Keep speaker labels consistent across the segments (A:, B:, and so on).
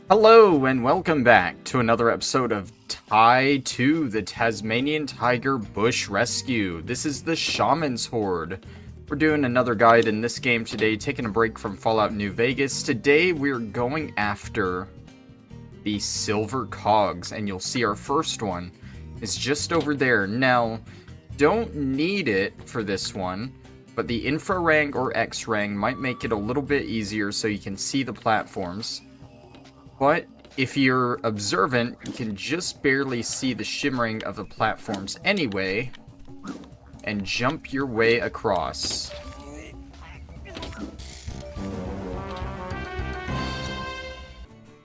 A: Hello and welcome back to another episode of Ty the Tasmanian Tiger Bush Rescue. This is the Shaman's Horde. We're doing another guide in this game today, taking a break from Fallout New Vegas. Today we're going after the Sulphur Cogs, and you'll see our first one is just over there. Now, don't need it for this one, but the infra rank or X rank might make it a little bit easier so you can see the platforms. But if you're observant, you can just barely see the shimmering of the platforms anyway, and jump your way across.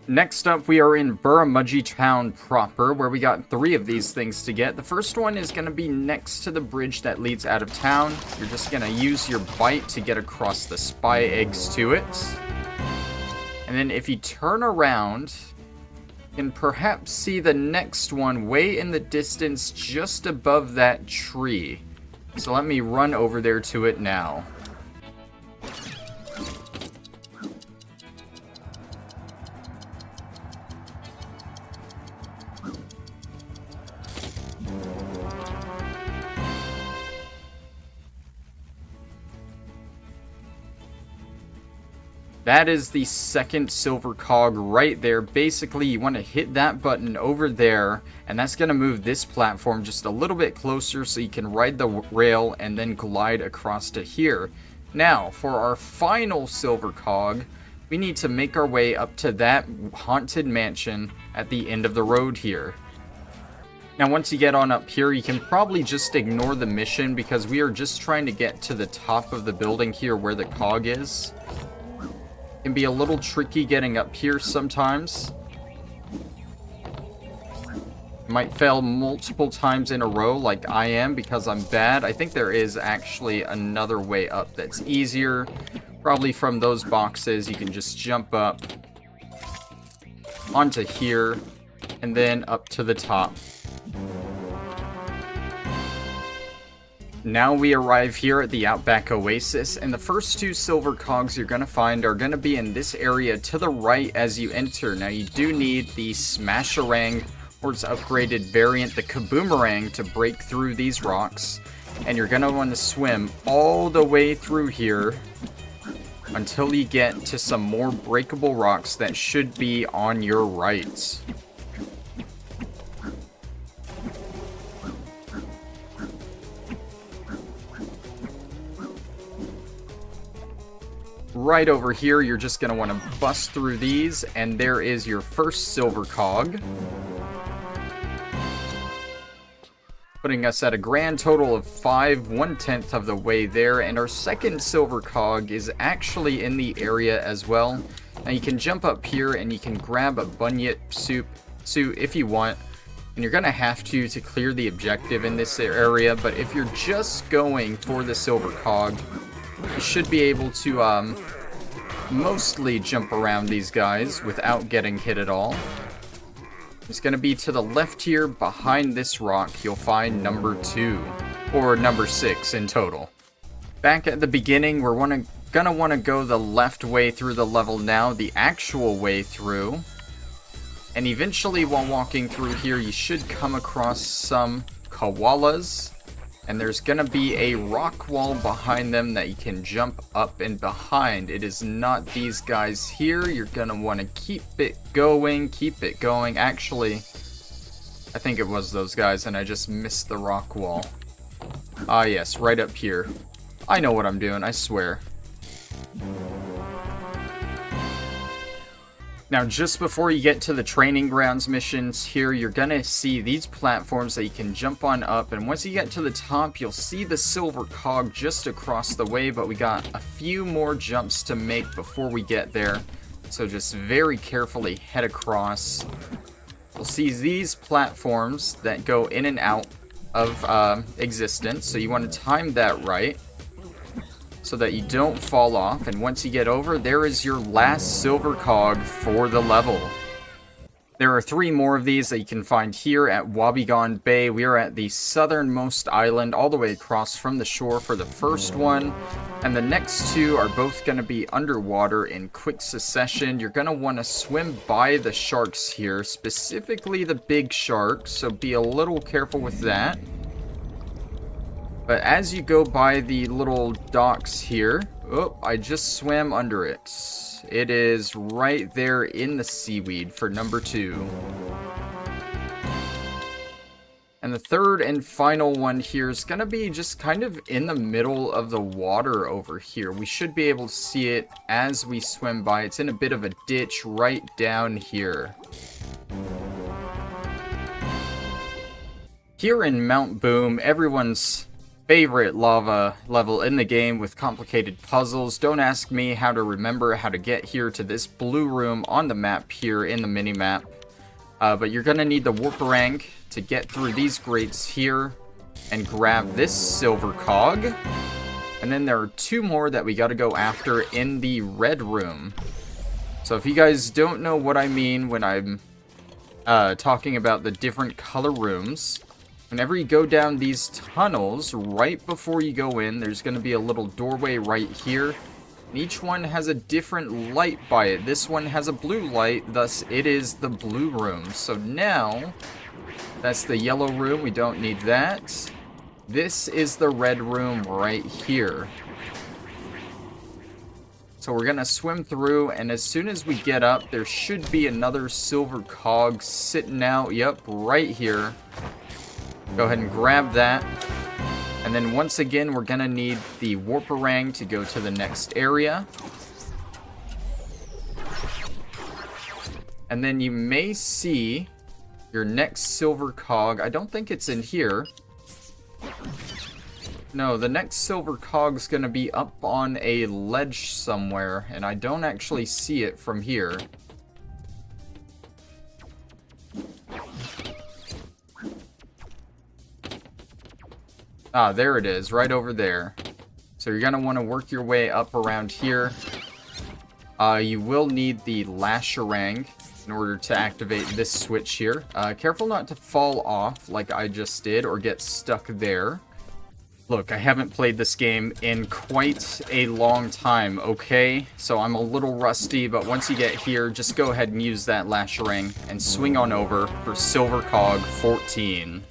A: Next up, we are in Buramudgee Town proper, where we got 3 of these things to get. The first one is going to be next to the bridge that leads out of town. You're just going to use your bite to get across the spy eggs to it. And then if you turn around, you can perhaps see the next one way in the distance just above that tree. So let me run over there to it now. That is the second silver cog right there. Basically, you want to hit that button over there, and that's going to move this platform just a little bit closer so you can ride the rail and then glide across to here. Now, for our final silver cog, we need to make our way up to that haunted mansion at the end of the road here. Now, once you get on up here, you can probably just ignore the mission because we are just trying to get to the top of the building here where the cog is. Can be a little tricky getting up here sometimes. Might fail multiple times in a row like I am because I'm bad. I think there is actually another way up that's easier. Probably from those boxes you can just jump up onto here and then up to the top. Now we arrive here at the Outback Oasis, and the first 2 silver cogs you're going to find are going to be in this area to the right as you enter. Now you do need the Smasharang or its upgraded variant, the Kaboomerang, to break through these rocks. And you're going to want to swim all the way through here until you get to some more breakable rocks that should be on your right. Right over here, you're just going to want to bust through these, and there is your first silver cog. Putting us at a grand total of 5, 1/10 of the way there, and our second silver cog is actually in the area as well. Now you can jump up here and you can grab a bunyip suit if you want, and you're going to have to clear the objective in this area, but if you're just going for the silver cog, you should be able to mostly jump around these guys without getting hit at all. It's going to be to the left here, behind this rock, you'll find number 2, or number 6 in total. Back at the beginning, we're gonna want to go the left way through the level now, the actual way through. And eventually, while walking through here, you should come across some koalas. And there's going to be a rock wall behind them that you can jump up and behind. It is not these guys here. You're going to want to keep it going. Actually, I think it was those guys and I just missed the rock wall. Ah, yes, right up here. I know what I'm doing, I swear. Now, just before you get to the training grounds missions here, you're going to see these platforms that you can jump on up. And once you get to the top, you'll see the silver cog just across the way. But we got a few more jumps to make before we get there. So just very carefully head across. You'll see these platforms that go in and out of existence. So you want to time that right, so that you don't fall off, and once you get over, there is your last silver cog for the level. There are 3 more of these that you can find here at Wobbygon Bay. We are at the southernmost island, all the way across from the shore for the first one. And the next 2 are both going to be underwater in quick succession. You're going to want to swim by the sharks here, specifically the big sharks, so be a little careful with that. But as you go by the little docks here, oh, I just swam under it. It is right there in the seaweed for number 2. And the third and final one here is going to be just kind of in the middle of the water over here. We should be able to see it as we swim by. It's in a bit of a ditch right down here. Here in Mount Boom, everyone's favorite lava level in the game with complicated puzzles. Don't ask me how to remember how to get here to this blue room on the map here in the mini-map. But you're going to need the Warparang to get through these grates here and grab this silver cog. And then there are 2 more that we got to go after in the red room. So if you guys don't know what I mean when I'm talking about the different color rooms, whenever you go down these tunnels, right before you go in, there's going to be a little doorway right here. And each one has a different light by it. This one has a blue light, thus it is the blue room. So now, that's the yellow room. We don't need that. This is the red room right here. So we're going to swim through, and as soon as we get up, there should be another silver cog sitting out. Yep, right here. Go ahead and grab that. And then once again, we're going to need the Warparang to go to the next area. And then you may see your next silver cog. I don't think it's in here. No, the next silver cog's going to be up on a ledge somewhere, and I don't actually see it from here. Ah, there it is, right over there. So you're going to want to work your way up around here. You will need the Lasherang in order to activate this switch here. Careful not to fall off like I just did or get stuck there. Look, I haven't played this game in quite a long time, okay? So I'm a little rusty, but once you get here, just go ahead and use that Lasherang and swing on over for Silver Cog 14.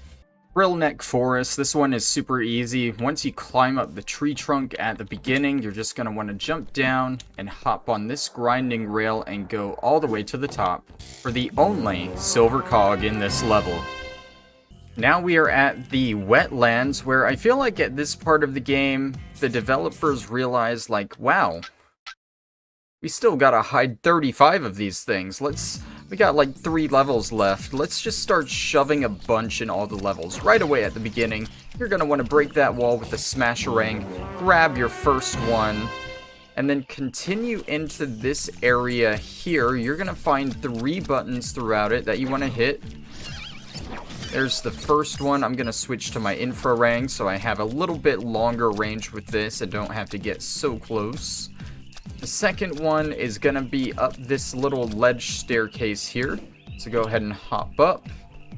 A: Frill Neck Forest, this one is super easy. Once you climb up the tree trunk at the beginning, you're just going to want to jump down and hop on this grinding rail and go all the way to the top for the only silver cog in this level. Now we are at the Wetlands, where I feel like at this part of the game, the developers realized, like, wow, we still gotta hide 35 of these things. We got like 3 levels left. Let's just start shoving a bunch in all the levels right away at the beginning. You're gonna want to break that wall with the Smasherang, grab your first one, and then continue into this area here. You're gonna find 3 buttons throughout it that you want to hit. There's the first one. I'm gonna switch to my Infrarang so I have a little bit longer range with this and don't have to get so close. The second one is going to be up this little ledge staircase here. So go ahead and hop up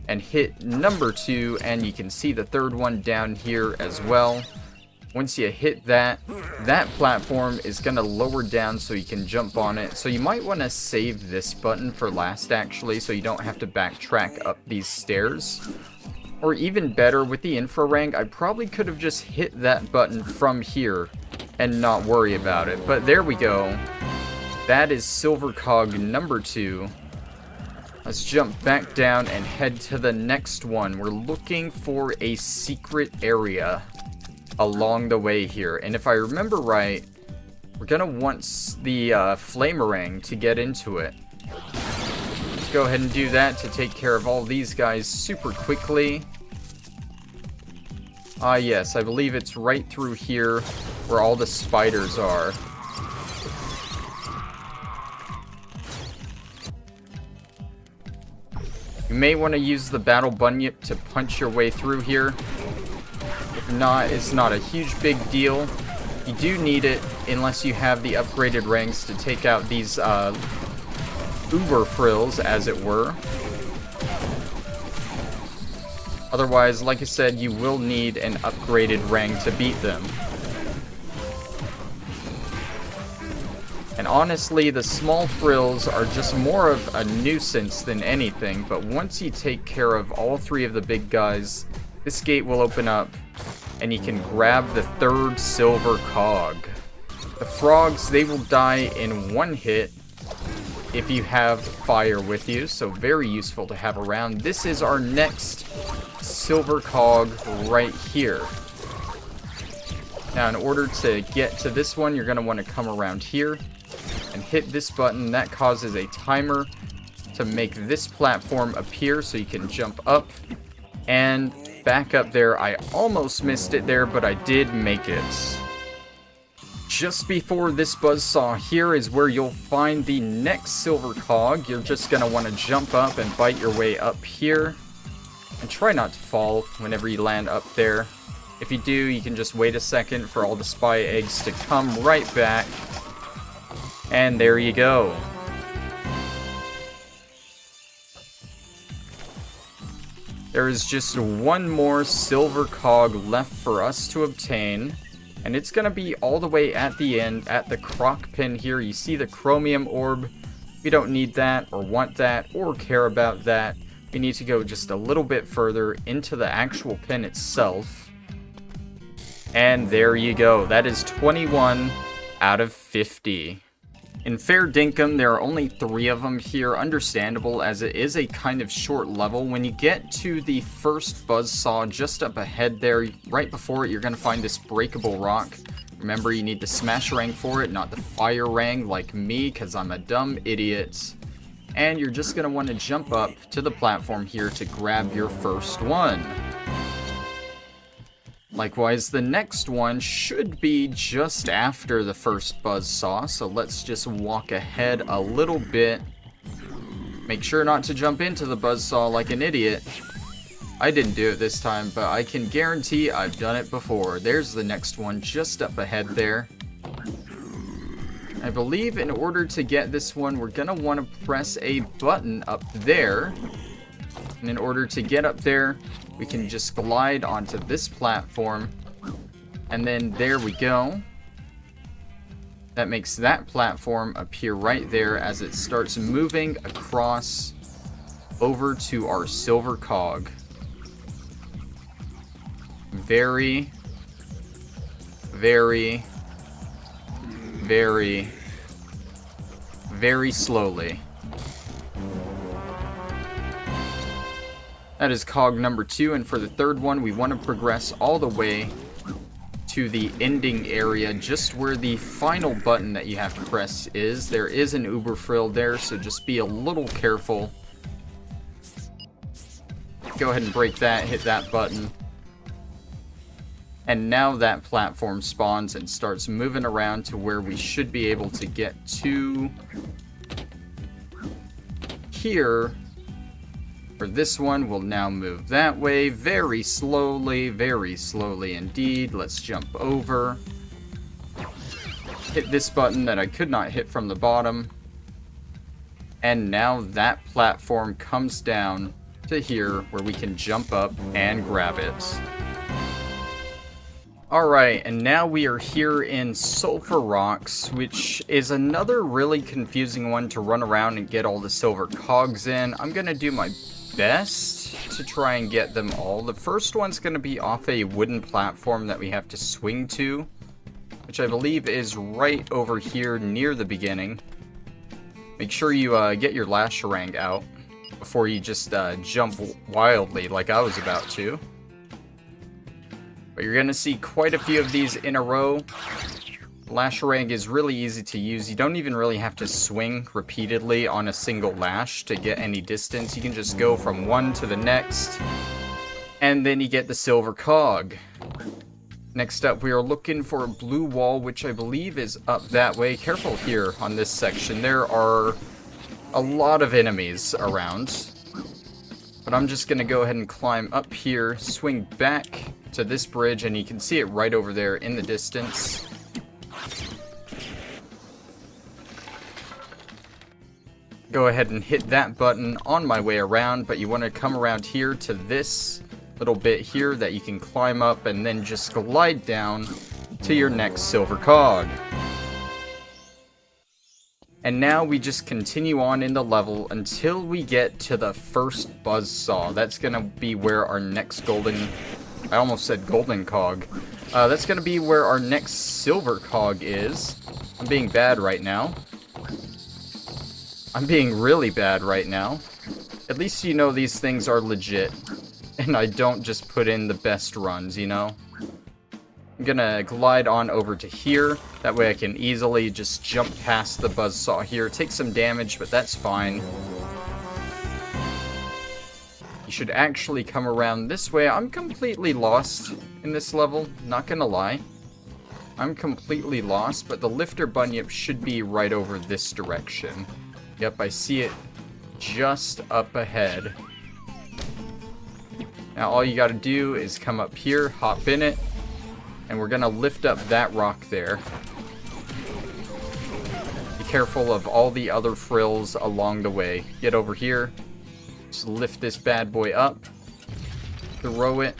A: and hit number 2, and you can see the third one down here as well. Once you hit that, that platform is going to lower down so you can jump on it. So you might want to save this button for last actually, so you don't have to backtrack up these stairs. Or even better, with the Infrarang, I probably could have just hit that button from here and not worry about it. But there we go. That is Silver Cog number 2. Let's jump back down and head to the next one. We're looking for a secret area along the way here. And if I remember right, we're going to want the Flamerang to get into it. Let's go ahead and do that to take care of all these guys super quickly. Yes, I believe it's right through here where all the spiders are. You may want to use the Battle Bunyip to punch your way through here. If not, it's not a huge big deal. You do need it unless you have the upgraded ranks to take out these uber frills, as it were. Otherwise, like I said, you will need an upgraded rang to beat them. And honestly, the small frills are just more of a nuisance than anything, but once you take care of all three of the big guys, this gate will open up, and you can grab the third silver cog. The frogs, they will die in one hit if you have fire with you, so very useful to have around. This is our next silver cog right here. Now, in order to get to this one, you're going to want to come around here and hit this button. That causes a timer to make this platform appear so you can jump up and back up there. I almost missed it there, but I did make it. Just before this buzzsaw here is where you'll find the next silver cog. You're just going to want to jump up and bite your way up here. And try not to fall whenever you land up there. If you do, you can just wait a second for all the spy eggs to come right back. And there you go. There is just one more silver cog left for us to obtain. And it's going to be all the way at the end, at the croc pin here. You see the chromium orb. We don't need that, or want that, or care about that. We need to go just a little bit further into the actual pin itself. And there you go. That is 21 out of 50. In Faire Dinkum, there are only 3 of them here, understandable as it is a kind of short level. When you get to the first buzzsaw just up ahead there, right before it, you're going to find this breakable rock. Remember, you need the smash rang for it, not the fire rang like me, because I'm a dumb idiot. And you're just going to want to jump up to the platform here to grab your first one. Likewise, the next one should be just after the first buzzsaw, so let's just walk ahead a little bit. Make sure not to jump into the buzzsaw like an idiot. I didn't do it this time, but I can guarantee I've done it before. There's the next one just up ahead there. I believe in order to get this one, we're going to want to press a button up there. And in order to get up there, we can just glide onto this platform. And then there we go. That makes that platform appear right there as it starts moving across over to our silver cog. Very, very, very, very slowly. That is cog number 2, and for the third one, we want to progress all the way to the ending area, just where the final button that you have to press is. There is an uber frill there, so just be a little careful. Go ahead and break that, hit that button. And now that platform spawns and starts moving around to where we should be able to get to here. For this one, we'll now move that way very slowly indeed. Let's jump over. Hit this button that I could not hit from the bottom. And now that platform comes down to here where we can jump up and grab it. Alright, and now we are here in Sulphur Rocks, which is another really confusing one to run around and get all the silver cogs in. I'm going to do my best to try and get them all. The first one's going to be off a wooden platform that we have to swing to, which I believe is right over here near the beginning. Make sure you get your lasherang out before you just jump wildly like I was about to. But you're going to see quite a few of these in a row. Lasherang is really easy to use. You don't even really have to swing repeatedly on a single lash to get any distance. You can just go from one to the next, and then you get the silver cog. Next up, we are looking for a blue wall, which I believe is up that way. Careful here on this section. There are a lot of enemies around. But I'm just going to go ahead and climb up here, swing back to this bridge, and you can see it right over there in the distance. go ahead and hit that button on my way around, but you want to come around here to this little bit here that you can climb up and then just glide down to your next silver cog. And now we just continue on in the level until we get to the first buzzsaw. That's going to be where our next golden... I almost said golden cog. That's going to be where our next silver cog is. I'm being bad right now. I'm being really bad right now. At least you know these things are legit. And I don't just put in the best runs, you know? I'm gonna glide on over to here. That way I can easily just jump past the buzzsaw here. Take some damage, but that's fine. You should actually come around this way. I'm completely lost in this level, not gonna lie. I'm completely lost, but the lifter bunyip should be right over this direction. Yep, I see it just up ahead. Now all you gotta do is come up here, hop in it, and we're gonna lift up that rock there. Be careful of all the other frills along the way. Get over here, just lift this bad boy up, throw it,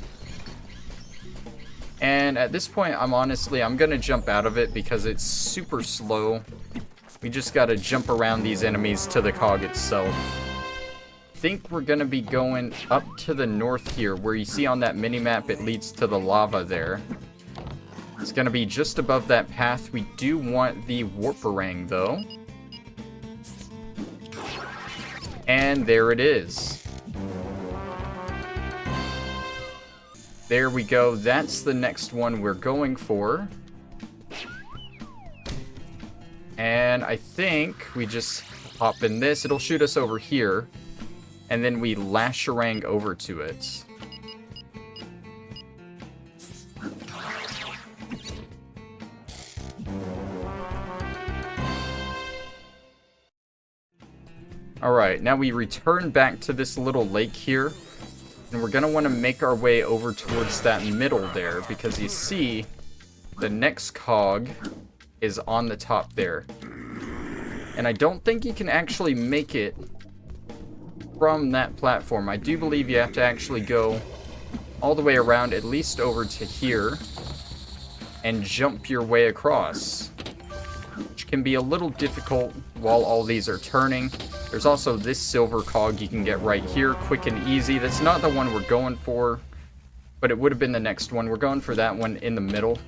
A: and at this point I'm gonna jump out of it because it's super slow. We just gotta jump around these enemies to the cog itself. I think we're gonna be going up to the north here, where you see on that mini-map it leads to the lava there. It's gonna be just above that path. We do want the Warparang though. And there it is. There we go. That's the next one we're going for. And I think we just hop in this. It'll shoot us over here. And then we Lasharang over to it. Alright, now we return back to this little lake here. And we're going to want to make our way over towards that middle there. Because you see, the next cog is on the top there. And I don't think you can actually make it from that platform. I do believe you have to actually go all the way around, at least over to here, and jump your way across, which can be a little difficult while all these are turning. There's also this silver cog you can get right here, quick and easy. That's not the one we're going for, but it would have been the next one. We're going for that one in the middle.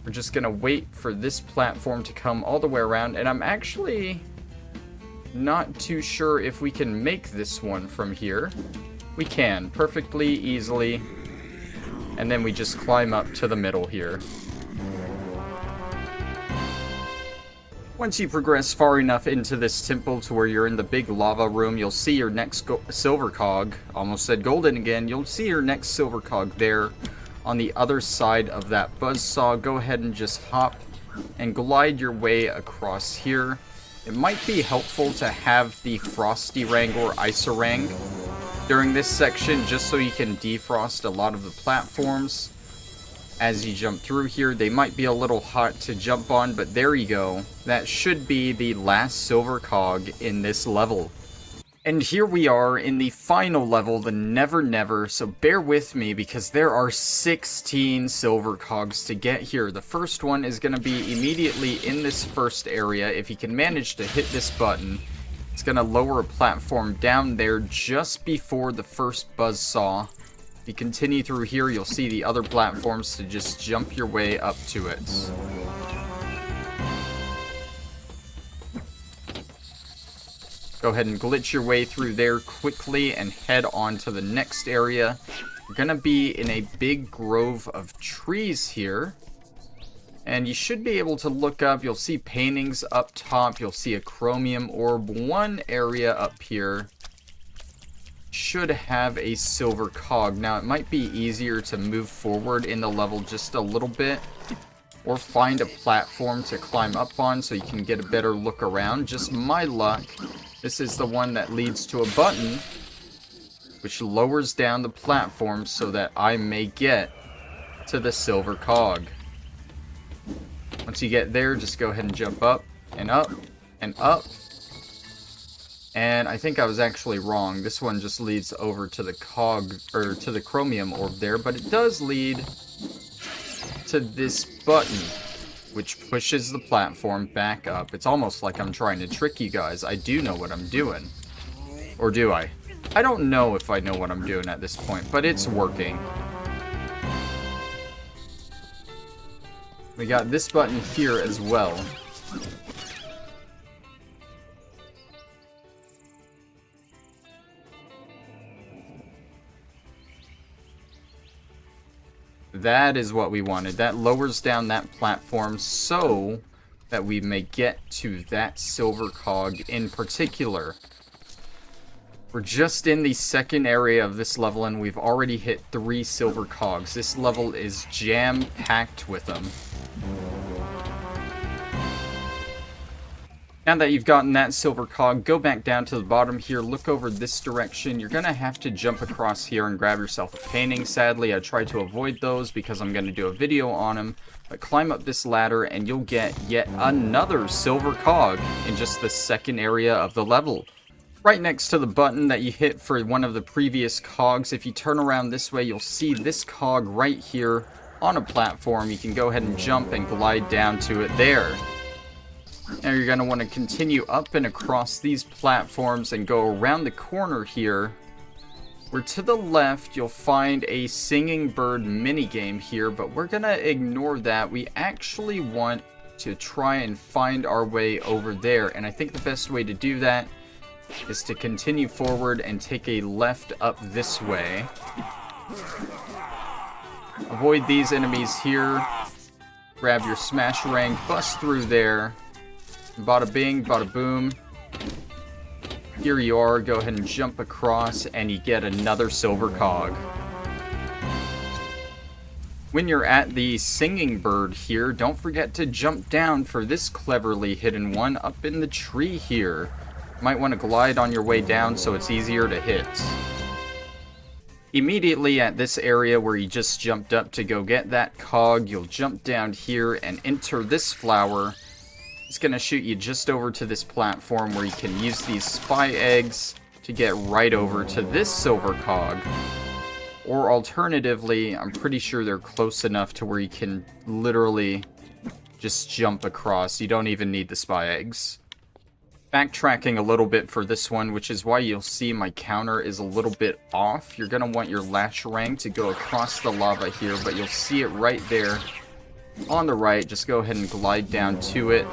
A: We're just gonna wait for this platform to come all the way around, and I'm actually not too sure if we can make this one from here. We can, perfectly easily. And then we just climb up to the middle here. Once you progress far enough into this temple to where you're in the big lava room, you'll see your next silver cog. Almost said golden again. You'll see your next silver cog there on the other side of that buzzsaw. Go ahead and just hop and glide your way across here. It might be helpful to have the Frosty Rang or Ice-Rang during this section, just so you can defrost a lot of the platforms as you jump through here. They might be a little hot to jump on, but there you go. That should be the last silver cog in this level. And here we are in the final level, the Never Never, so bear with me because there are 16 silver cogs to get here. The first one is going to be immediately in this first area. If you can manage to hit this button, it's going to lower a platform down there just before the first buzzsaw. If you continue through here, you'll see the other platforms to just jump your way up to it. Go ahead and glitch your way through there quickly and head on to the next area. You're going to be in a big grove of trees here. And you should be able to look up. You'll see paintings up top. You'll see a chromium orb. One area up here should have a silver cog. Now, it might be easier to move forward in the level just a little bit, or find a platform to climb up on so you can get a better look around. Just my luck, this is the one that leads to a button which lowers down the platform so that I may get to the silver cog. Once you get there, just go ahead and jump up and up and up. And I think I was actually wrong. This one just leads over to the cog, or to the chromium orb there, but it does lead to this button, which pushes the platform back up. It's almost like I'm trying to trick you guys. I do know what I'm doing. Or do I? I don't know if I know what I'm doing at this point, but it's working. We got this button here as well. That is what we wanted. That lowers down that platform so that we may get to that silver cog in particular. We're just in the second area of this level and we've already hit 3 silver cogs. This level is jam-packed with them. Now that you've gotten that silver cog, go back down to the bottom here, look over this direction. You're going to have to jump across here and grab yourself a painting. Sadly, I tried to avoid those because I'm going to do a video on them. But climb up this ladder and you'll get yet another silver cog in just the second area of the level. Right next to the button that you hit for one of the previous cogs, if you turn around this way, you'll see this cog right here on a platform. You can go ahead and jump and glide down to it there. Now you're going to want to continue up and across these platforms and go around the corner here, where to the left you'll find a singing bird minigame here, but we're going to ignore that. We actually want to try and find our way over there, and I think the best way to do that is to continue forward and take a left up this way. Avoid these enemies here. Grab your smasherang, bust through there. Bada bing, bada boom. Here you are, go ahead and jump across and you get another silver cog. When you're at the singing bird here, don't forget to jump down for this cleverly hidden one up in the tree here. Might want to glide on your way down so it's easier to hit. Immediately at this area where you just jumped up to go get that cog, you'll jump down here and enter this flower. It's going to shoot you just over to this platform where you can use these spy eggs to get right over to this silver cog. Or alternatively, I'm pretty sure they're close enough to where you can literally just jump across. You don't even need the spy eggs. Backtracking a little bit for this one, which is why you'll see my counter is a little bit off. You're going to want your lasherang to go across the lava here, but you'll see it right there. On the right, just go ahead and glide down to it.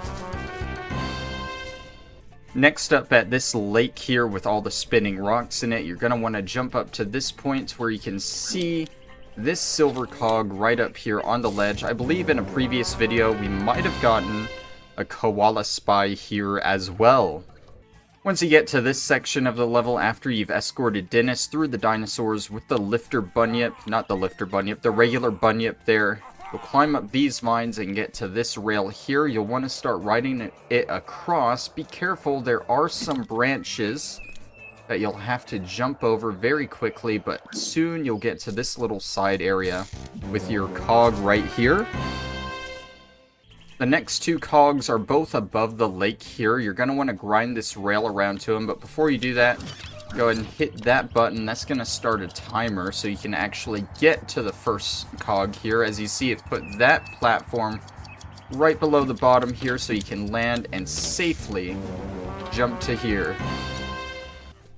A: Next up at this lake here with all the spinning rocks in it, you're going to want to jump up to this point where you can see this silver cog right up here on the ledge. I believe in a previous video we might have gotten a koala spy here as well. Once you get to this section of the level, after you've escorted Dennis through the dinosaurs with the lifter bunyip, not the lifter bunyip, the regular bunyip there, you'll climb up these vines and get to this rail here. You'll want to start riding it across. Be careful, there are some branches that you'll have to jump over very quickly, but soon you'll get to this little side area with your cog right here. The next 2 cogs are both above the lake here. You're going to want to grind this rail around to them, but before you do that, go ahead and hit that button. That's going to start a timer so you can actually get to the first cog here. As you see, it put that platform right below the bottom here so you can land and safely jump to here.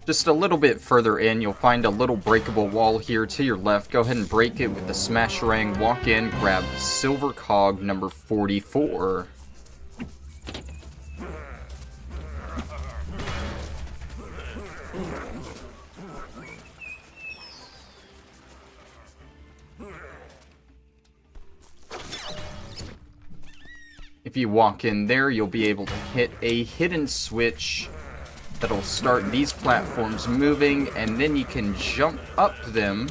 A: Just a little bit further in, you'll find a little breakable wall here to your left. Go ahead and break it with the smasherang, walk in, grab silver cog number 44. If you walk in there, you'll be able to hit a hidden switch that'll start these platforms moving, and then you can jump up them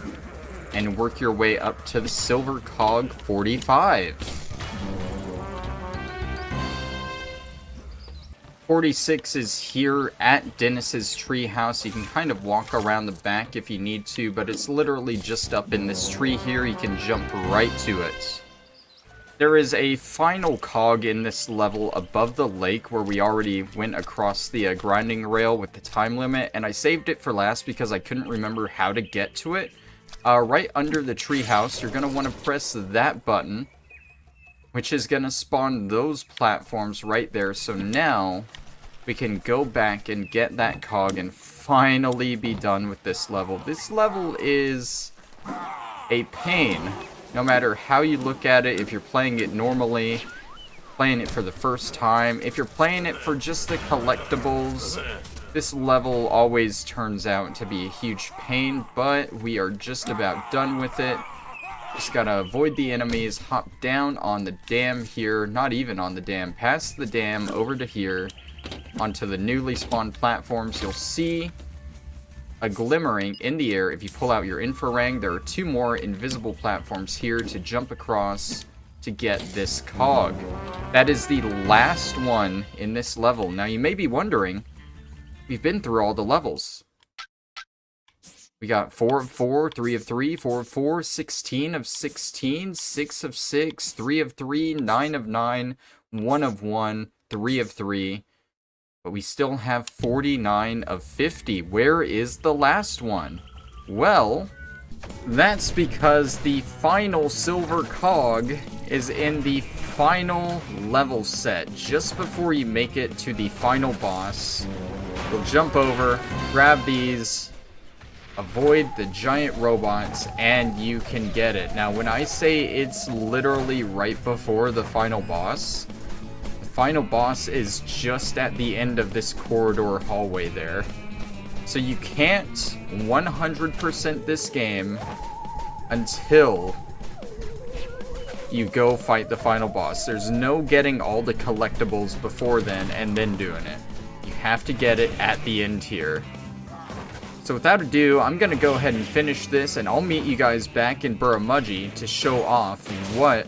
A: and work your way up to the silver cog 45. 46 is here at Dennis's treehouse. You can kind of walk around the back if you need to, but it's literally just up in this tree here. You can jump right to it. There is a final cog in this level above the lake where we already went across the grinding rail with the time limit, and I saved it for last because I couldn't remember how to get to it. Right under the treehouse, you're going to want to press that button, which is going to spawn those platforms right there. So now we can go back and get that cog and finally be done with this level. This level is a pain. No matter how you look at it, if you're playing it normally, playing it for the first time, if you're playing it for just the collectibles, this level always turns out to be a huge pain, but we are just about done with it. Just gotta avoid the enemies, hop down on the dam here, not even on the dam, past the dam, over to here, onto the newly spawned platforms. You'll see a glimmering in the air. If you pull out your infraring, there are 2 more invisible platforms here to jump across to get this cog. That is the last one in this level. Now you may be wondering, we've been through all the levels. We got 4 of 4, 3 of 3, 4 of 4, 16 of 16, 6 of 6, 3 of 3, 9 of 9, 1 of 1, 3 of 3. But we still have 49 of 50. Where is the last one? Well, that's because the final silver cog is in the final level set. Just before you make it to the final boss, you'll jump over, grab these, avoid the giant robots, and you can get it. Now, when I say it's literally right before the final boss, final boss is just at the end of this corridor hallway there. So you can't 100% this game until you go fight the final boss. There's no getting all the collectibles before then and then doing it. You have to get it at the end here. So without ado, I'm going to go ahead and finish this, and I'll meet you guys back in Buramudgee to show off what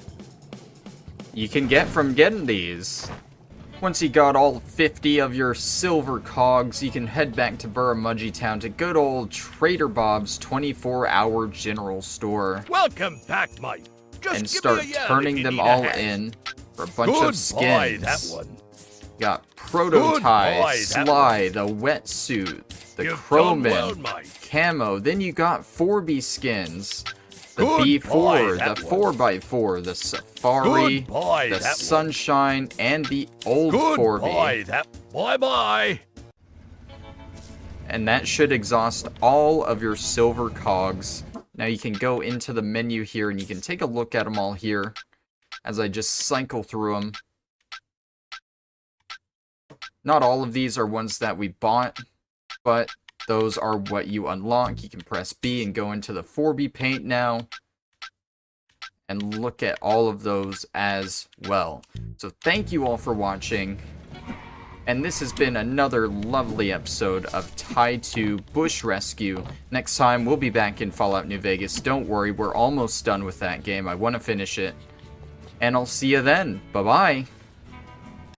A: you can get from getting these. Once you got all 50 of your silver cogs, you can head back to Buramudgee Town to good old Trader Bob's 24-hour general store.
B: Welcome back, mate. Just
A: and start turning them all in for a bunch of skins.
B: That one.
A: Got Prototype, Sly, the wetsuit, the Crowman, Camo. Then you got 4B skins. The B4, the 4x4, the Safari, the Sunshine, and the old 4B.
B: Bye-bye.
A: And that should exhaust all of your silver cogs. Now you can go into the menu here and you can take a look at them all here as I just cycle through them. Not all of these are ones that we bought, but those are what you unlock. You can press B and go into the 4B paint now and look at all of those as well. So thank you all for watching. And this has been another lovely episode of Ty 2 Bush Rescue. Next time, we'll be back in Fallout New Vegas. Don't worry, we're almost done with that game. I want to finish it. And I'll see you then. Bye-bye.